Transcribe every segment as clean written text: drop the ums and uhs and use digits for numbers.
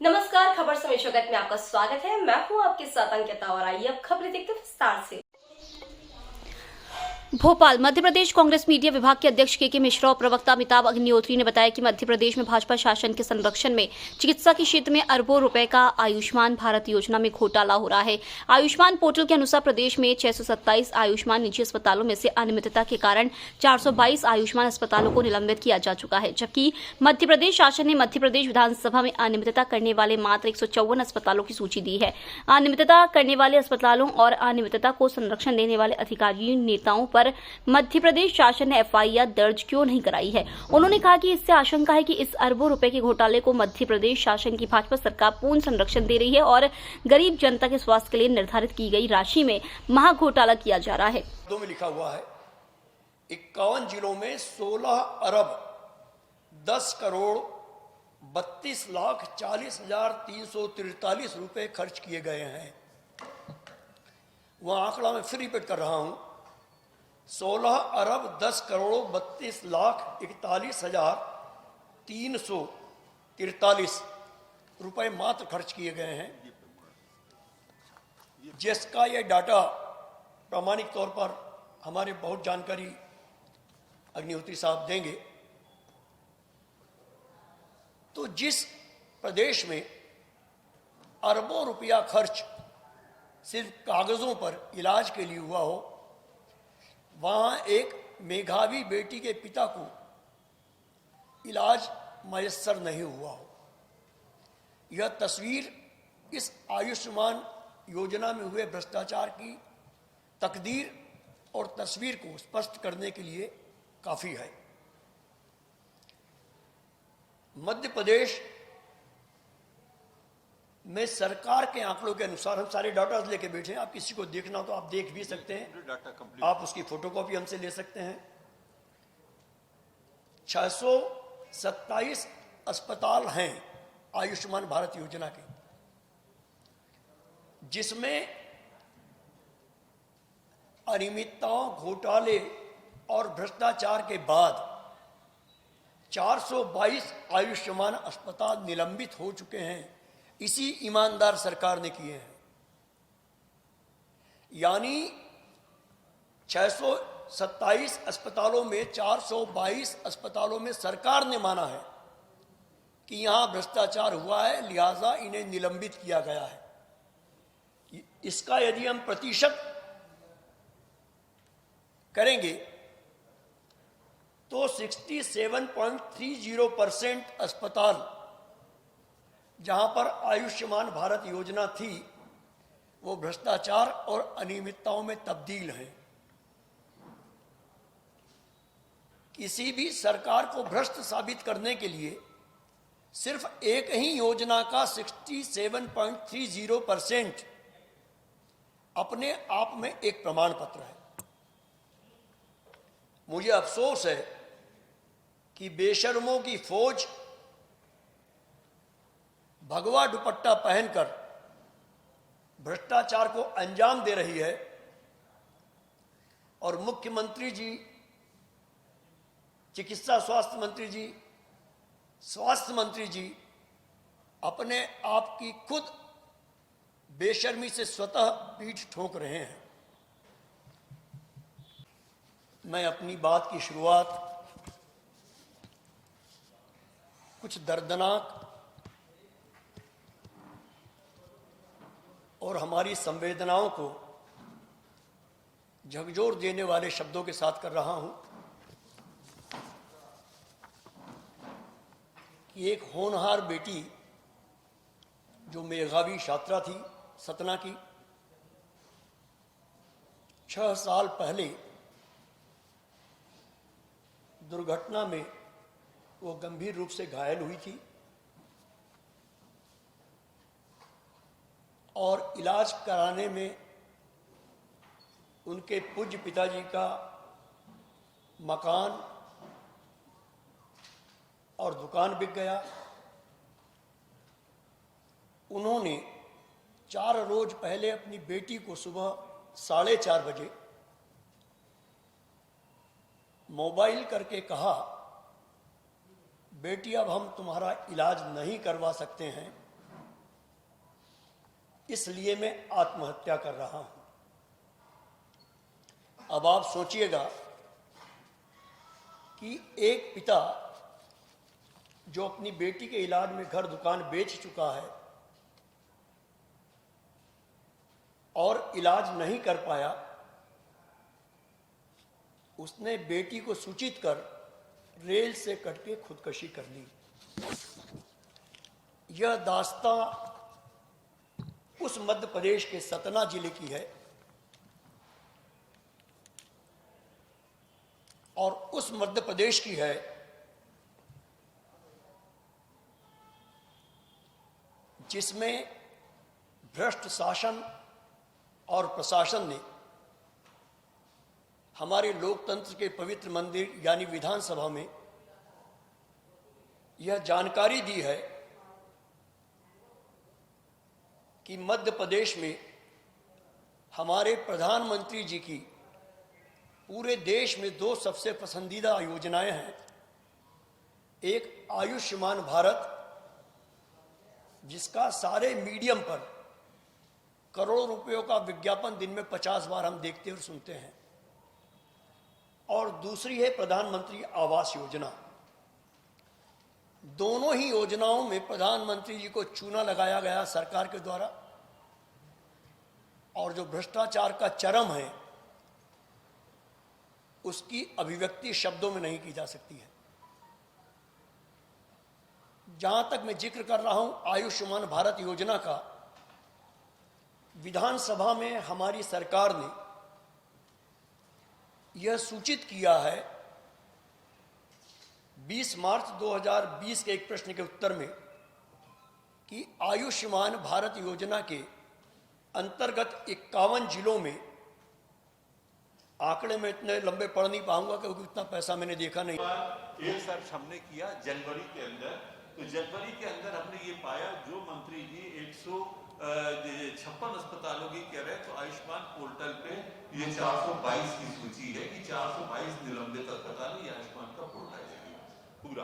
नमस्कार, खबर समय जगत में आपका स्वागत है। मैं हूं आपके साथ अंकिता और आइए अब खबरें देखते हैं विस्तार से। भोपाल मध्य प्रदेश कांग्रेस मीडिया विभाग के अध्यक्ष के मिश्रा और प्रवक्ता अमिताभ अग्निहोत्री ने बताया कि मध्य प्रदेश में भाजपा शासन के संरक्षण में चिकित्सा के क्षेत्र में अरबों रुपए का आयुष्मान भारत योजना में घोटाला हो रहा है। आयुष्मान पोर्टल के अनुसार प्रदेश में 627 आयुष्मान निजी अस्पतालों में से अनियमितता के कारण 422 आयुष्मान अस्पतालों को निलंबित किया जा चुका है, जबकि मध्य प्रदेश शासन ने मध्य प्रदेश विधानसभा में अनियमितता करने वाले मात्र 154 अस्पतालों की सूची दी है। अनियमितता करने वाले अस्पतालों और अनियमितता को संरक्षण देने वाले अधिकारियों नेताओं पर मध्य प्रदेश शासन ने एफआईआर दर्ज क्यों नहीं कराई है। उन्होंने कहा कि इससे आशंका है कि इस अरबों रुपए के घोटाले को मध्य प्रदेश शासन की भाजपा सरकार पूर्ण संरक्षण दे रही है और गरीब जनता के स्वास्थ्य के लिए निर्धारित की गई राशि में महाघोटाला किया जा रहा है। में लिखा हुआ है 51 जिलों में 16 अरब 10 करोड़ 32,40,343 रुपए खर्च किए गए हैं। वह आंकड़ा मैं फिर रिपीट कर रहा हूं, 16 अरब 10 करोड़ 32,41,343 रुपए मात्र खर्च किए गए हैं, जिसका यह डाटा प्रामाणिक तौर पर हमारे बहुत जानकारी अग्निहोत्री साहब देंगे। तो जिस प्रदेश में अरबों रुपया खर्च सिर्फ कागजों पर इलाज के लिए हुआ हो, वहां एक मेधावी बेटी के पिता को इलाज मयस्सर नहीं हुआ हो। यह तस्वीर इस आयुष्मान योजना में हुए भ्रष्टाचार की तकदीर और तस्वीर को स्पष्ट करने के लिए काफी है। मध्य प्रदेश में सरकार के आंकड़ों के अनुसार, हम सारे डाटा लेके बैठे हैं, आप किसी को देखना तो आप देख भी सकते हैं, आप उसकी फोटोकॉपी हमसे ले सकते हैं। 627 अस्पताल हैं आयुष्मान भारत योजना के, जिसमें अनियमितताओं, घोटाले और भ्रष्टाचार के बाद 422 आयुष्मान अस्पताल निलंबित हो चुके हैं। इसी ईमानदार सरकार ने किए हैं। यानी 627 अस्पतालों में 422 अस्पतालों में सरकार ने माना है कि यहां भ्रष्टाचार हुआ है, लिहाजा इन्हें निलंबित किया गया है। इसका यदि हम प्रतिशत करेंगे तो 67.30% अस्पताल जहां पर आयुष्मान भारत योजना थी, वो भ्रष्टाचार और अनियमितताओं में तब्दील है। किसी भी सरकार को भ्रष्ट साबित करने के लिए सिर्फ एक ही योजना का 67.30% अपने आप में एक प्रमाण पत्र है। मुझे अफसोस है कि बेशर्मों की फौज भगवा दुपट्टा पहनकर भ्रष्टाचार को अंजाम दे रही है और मुख्यमंत्री जी, चिकित्सा स्वास्थ्य मंत्री जी, स्वास्थ्य मंत्री जी अपने आप की खुद बेशर्मी से स्वतः पीठ ठोक रहे हैं। मैं अपनी बात की शुरुआत कुछ दर्दनाक और हमारी संवेदनाओं को झकझोर देने वाले शब्दों के साथ कर रहा हूं कि एक होनहार बेटी जो मेधावी छात्रा थी सतना की, 6 साल पहले दुर्घटना में वो गंभीर रूप से घायल हुई थी और इलाज कराने में उनके पूज्य पिताजी का मकान और दुकान बिक गया। उन्होंने 4 रोज पहले अपनी बेटी को सुबह 4:30 बजे मोबाइल करके कहा, बेटी अब हम तुम्हारा इलाज नहीं करवा सकते हैं, इसलिए मैं आत्महत्या कर रहा हूं। अब आप सोचिएगा कि एक पिता जो अपनी बेटी के इलाज में घर दुकान बेच चुका है और इलाज नहीं कर पाया, उसने बेटी को सूचित कर रेल से कट के खुदकुशी कर ली। यह दास्तां उस मध्य प्रदेश के सतना जिले की है और उस मध्य प्रदेश की है जिसमें भ्रष्ट शासन और प्रशासन ने हमारे लोकतंत्र के पवित्र मंदिर यानी विधानसभा में यह जानकारी दी है कि मध्य प्रदेश में हमारे प्रधानमंत्री जी की पूरे देश में दो सबसे पसंदीदा योजनाएं हैं। एक आयुष्मान भारत, जिसका सारे मीडियम पर करोड़ों रुपयों का विज्ञापन दिन में 50 बार हम देखते और सुनते हैं, और दूसरी है प्रधानमंत्री आवास योजना। दोनों ही योजनाओं में प्रधानमंत्री जी को चूना लगाया गया सरकार के द्वारा, और जो भ्रष्टाचार का चरम है उसकी अभिव्यक्ति शब्दों में नहीं की जा सकती है। जहां तक मैं जिक्र कर रहा हूं आयुष्मान भारत योजना का, विधानसभा में हमारी सरकार ने यह सूचित किया है 20 मार्च 2020 के एक प्रश्न के उत्तर में कि आयुष्मान भारत योजना के अंतर्गत 51 जिलों में, आंकड़े में इतने लंबे पढ़ नहीं पाऊंगा क्योंकि उतना पैसा मैंने देखा नहीं। एक सर्च हमने किया जनवरी के अंदर, तो जनवरी के अंदर हमने ये पाया जो मंत्री जी 156 अस्पतालों की कह रहे हैं, तो आयुष्मान पोर्टल पे ये 422 की सूची है कि 422 निलंबित अस्पताल ये आयुष्मान का पोर्टल है पूरा।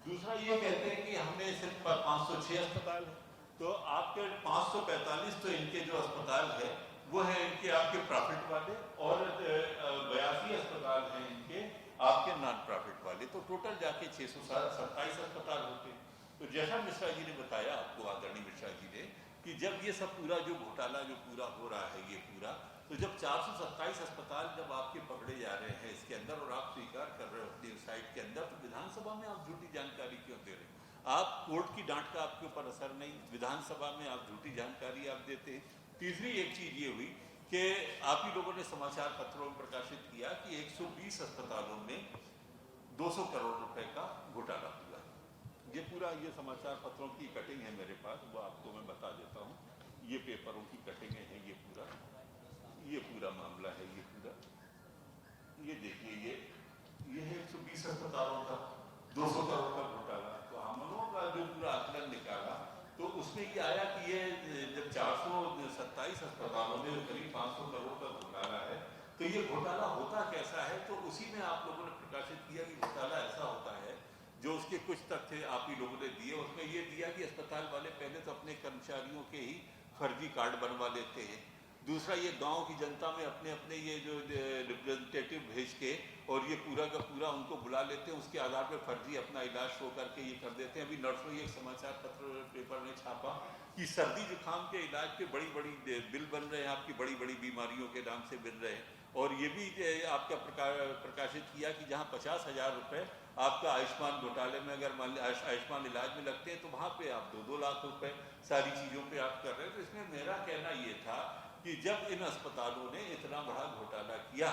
दूसरा ये कहते हैं कि हमने सिर्फ 506 अस्पताल है, तो आपके 545 तो इनके जो अस्पताल है वो है इनके आपके प्रॉफिट वाले, और 82 अस्पताल हैं इनके आपके नॉन प्रॉफिट वाले, तो टोटल जाके 627 अस्पताल होते हैं। तो जैसा मिश्रा जी ने बताया आपको, आदरणीय मिश्रा जी ने, कि जब ये सब पूरा जो घोटाला जो पूरा हो रहा है ये पूरा, तो जब 427 अस्पताल जब आपके पकड़े जा रहे हैं इसके अंदर और आप स्वीकार कर रहे हो अपनी साइट के अंदर, तो विधानसभा में आप झूठी जानकारी क्यों दे रहे हैं? आप कोर्ट की डांट का आपके ऊपर असर नहीं, विधानसभा में आप झूठी जानकारी आप देते हैं। तीसरी एक चीज ये हुई कि आप ही लोगों ने समाचार पत्रों में प्रकाशित किया कि 120 अस्पतालों में 200 करोड़ रुपए का घोटाला हुआ। ये पूरा ये समाचार पत्रों की कटिंग है मेरे पास, वो आपको मैं बता देता हूँ। ये पेपरों की कटिंग है, ये पूरा मामला है, ये पूरा, ये देखिए, ये है 120 अस्पतालों का 200 करोड़ का घोटाला। तो हम लोगों का जो पूरा आकलन निकाला तो उसमें ये आया कि ये जब 427 अस्पतालों में करीब 500 करोड़ का घोटाला है, तो ये घोटाला होता कैसा है? तो उसी में आप लोगों ने प्रकाशित किया कि घोटाला ऐसा होता है, जो उसके कुछ तथ्य आप ही लोगों ने दिए। उसमें ये दिया कि अस्पताल वाले पहले तो अपने कर्मचारियों के ही फर्जी कार्ड बनवा लेते हैं। दूसरा, ये गांव की जनता में अपने अपने ये जो रिप्रेजेंटेटिव भेज के और ये पूरा का पूरा उनको बुला लेते हैं, उसके आधार पर फर्जी अपना इलाज शो करके ये कर देते हैं। अभी नर्सों एक समाचार पत्र पेपर ने छापा कि सर्दी जुकाम के इलाज पे बड़ी बड़ी बिल बन रहे हैं, आपकी बड़ी बड़ी बीमारियों के नाम से मिल रहे हैं। और ये भी आपका प्रकाशित किया कि जहाँ 50,000 रुपये आपका आयुष्मान घोटाले में अगर मान आयुष्मान इलाज में लगते हैं, तो वहाँ पे आप 2-2 लाख रुपए सारी चीज़ों पे आप कर रहे हैं। तो इसमें मेरा कहना ये था कि जब इन अस्पतालों ने इतना बड़ा घोटाला किया,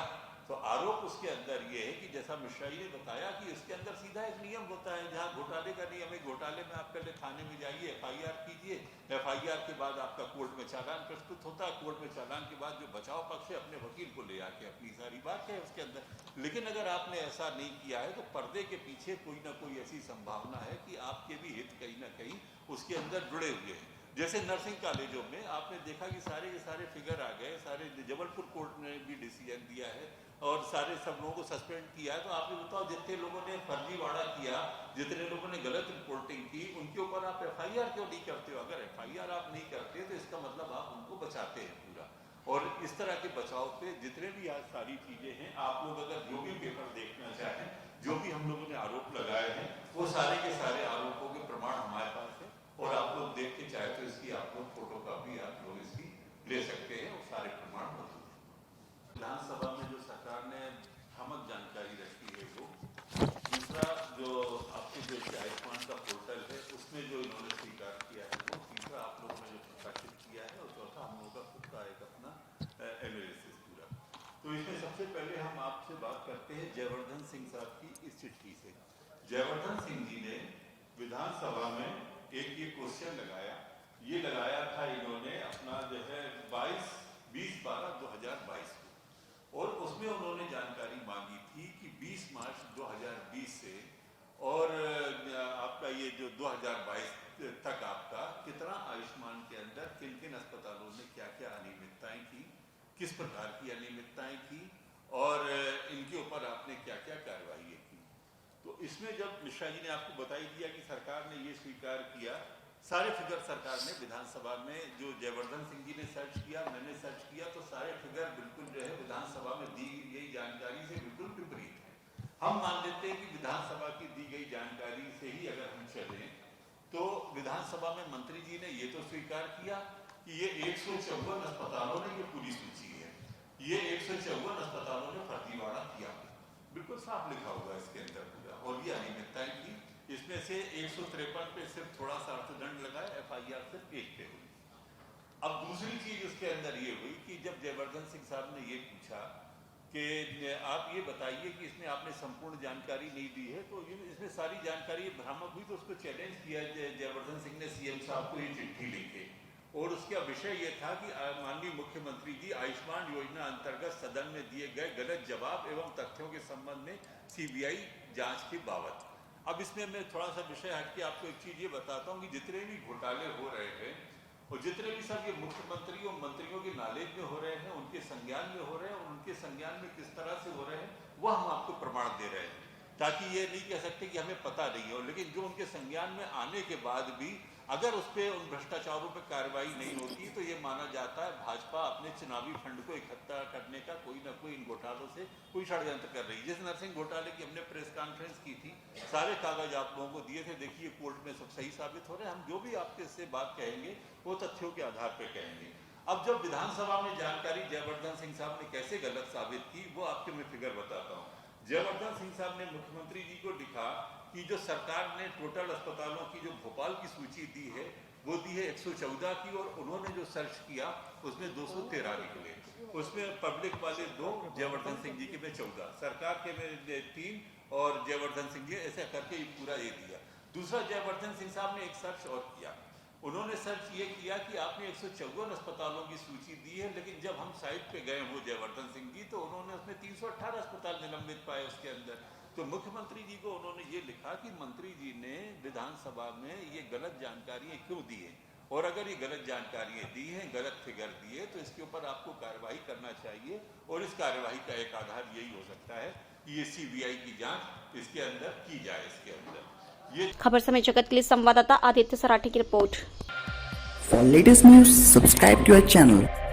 तो आरोप उसके अंदर ये है कि जैसा मिश्रा जी ने बताया कि इसके अंदर सीधा एक नियम होता है, जहाँ घोटाले का नियम है, घोटाले में आप पहले थाने में जाइए, FIR कीजिए, FIR के बाद आपका कोर्ट में चालान प्रस्तुत होता है, कोर्ट में चालान के बाद जो बचाव पक्ष है अपने वकील को ले आके अपनी सारी बात है उसके अंदर। लेकिन अगर आपने ऐसा नहीं किया है, तो पर्दे के पीछे कोई ना कोई ऐसी संभावना है कि आपके भी हित कहीं ना कहीं उसके अंदर जुड़े हुए हैं। जैसे नर्सिंग कॉलेजों में आपने देखा कि सारे के सारे फिगर आ गए, सारे जबलपुर कोर्ट ने भी डिसीजन दिया है और सारे सब लोगों को सस्पेंड किया है। तो आप ये बताओ, जितने लोगों ने फर्जीवाड़ा किया, जितने लोगों ने गलत रिपोर्टिंग की, उनके ऊपर आप FIR क्यों नहीं करते हो? अगर FIR विचार आप नहीं करते तो इसका मतलब आप उनको बचाते हैं पूरा। और इस तरह के बचाव पे जितने भी आज सारी चीजें हैं, आप लोग अगर जो भी पेपर देखना चाहें, जो भी हम लोगों ने आरोप लगाए हैं, वो सारे के सारे आरोपों के प्रमाण हमारे पास है। और आप लोग देख के चाहे तो इसकी आप लोग फोटोकॉपी आप लोग इसकी ले सकते हैं, और सारे प्रमाण मौजूद हैं। विधानसभा में जो सरकार ने भ्रामक जानकारी रखी है वो, दूसरा जो आपके जो आयुष्मान का पोर्टल है उसमें जो इन्होंने स्वीकार किया है वो, तीसरा आप लोगों ने जो प्रकाशित किया है, और चौथा हम लोगों का खुद का एक अपना एनालिसिस पूरा। तो इसमें सबसे पहले हम आपसे बात करते हैं जयवर्धन सिंह साहब की इस चिट्ठी से। जयवर्धन सिंह जी ने विधानसभा में एक ये क्वेश्चन लगाया, ये लगाया था इन्होंने अपना जो है 20/12/2022 को, और उसमें उन्होंने जानकारी मांगी थी कि 20 मार्च 2020 से और आपका ये जो 2022 तक आपका कितना आयुष्मान के अंदर किन किन अस्पतालों में क्या क्या अनियमितताएं की, किस प्रकार की अनियमितताएं की, और इनके ऊपर आपने क्या क्या कार्रवाई की। तो इसमें जब मिश्रा जी ने आपको बताई दिया कि सरकार ने ये स्वीकार किया, सारे फिगर सरकार ने विधानसभा में, जो जयवर्धन सिंह जी ने सर्च किया, मैंने सर्च किया, तो सारे फिगर बिल्कुल जो है विधानसभा में दी गई जानकारी से बिल्कुल विपरीत है। हम मान लेते हैं कि विधानसभा की दी गई जानकारी से ही अगर हम चलें तो विधानसभा में मंत्री जी ने ये तो स्वीकार किया कि ये 154 अस्पतालों ने, ये पूरी सूची है, ये 154 अस्पतालों ने फर्जीवाड़ा किया, बिल्कुल साफ लिखा हुआ है इसके अंदर पूरा, और ये अनियमितताएं की। इसमें से 153 पे सिर्फ थोड़ा सा अर्थदंड लगाया, FIR सिर्फ 1 पे हुई। अब दूसरी चीज उसके अंदर ये हुई कि जब जयवर्धन सिंह साहब ने ये पूछा कि आप ये बताइए कि इसमें आपने संपूर्ण जानकारी नहीं दी है, तो इसमें सारी जानकारी भ्रामक हुई, तो उसको चैलेंज किया जयवर्धन सिंह ने CM साहब को ये चिट्ठी लिखे, और उसका विषय ये था कि माननीय मुख्यमंत्री जी आयुष्मान योजना अंतर्गत सदन में दिए गए गलत जवाब एवं तथ्यों के संबंध में CBI जांच की बाबत। अब इसमें मैं थोड़ा सा विषय हट के आपको एक चीज ये बताता हूँ कि जितने भी घोटाले हो रहे हैं और जितने भी सब ये मुख्यमंत्री और मंत्रियों के नॉलेज में हो रहे हैं, उनके संज्ञान में हो रहे हैं, और उनके संज्ञान में किस तरह से हो रहे हैं वह हम आपको प्रमाण दे रहे हैं, ताकि ये नहीं कह सकते कि हमें पता नहीं हो। लेकिन जो उनके संज्ञान में आने के बाद भी अगर उस पर उन भ्रष्टाचारों पर कार्रवाई नहीं होती तो ये माना जाता है भाजपा अपने चुनावी फंड को इकट्ठा करने का कोई ना कोई इन घोटालों से कोई षड्यंत्र कर रही है। जिस नरसिंह घोटाले की हमने प्रेस कॉन्फ्रेंस की थी, सारे कागज आप लोगों को दिए थे, देखिए कोर्ट में सब सही साबित हो रहे हैं। हम जो भी आपके से बात कहेंगे वो तथ्यों के आधार पर कहेंगे। अब जब विधानसभा में जानकारी जयवर्धन सिंह साहब ने कैसे गलत साबित की वो आपके मैं फिगर बताता हूँ। जयवर्धन सिंह साहब ने मुख्यमंत्री जी को लिखा कि जो सरकार ने टोटल अस्पतालों की जो भोपाल की सूची दी है वो दी है 114 की, और उन्होंने जो सर्च किया उसमें 213 निकले, उसमें पब्लिक वाले 2, जयवर्धन सिंह जी के में 14, सरकार के में 3 और जयवर्धन सिंह जी, ऐसा करके पूरा ये दिया। दूसरा जयवर्धन सिंह साहब ने एक सर्च और किया, उन्होंने सर्च ये किया कि आपने 154 अस्पतालों की सूची दी है, लेकिन जब हम साइट पे गए वो जयवर्धन सिंह जी तो उन्होंने उसमें 318 अस्पताल निलंबित पाए उसके अंदर। तो मुख्यमंत्री जी को उन्होंने ये लिखा कि मंत्री जी ने विधानसभा में ये गलत जानकारियां क्यों दी है, और अगर ये गलत जानकारियां दी हैं, गलत फिगर दिए, तो इसके ऊपर आपको कार्रवाई करना चाहिए, और इस कार्रवाई का एक आधार यही हो सकता है कि ये CBI की जांच इसके अंदर की जाए। इसके अंदर ये खबर समय जगत के लिए संवाददाता आदित्य सराठी की report. For latest news, subscribe to our channel.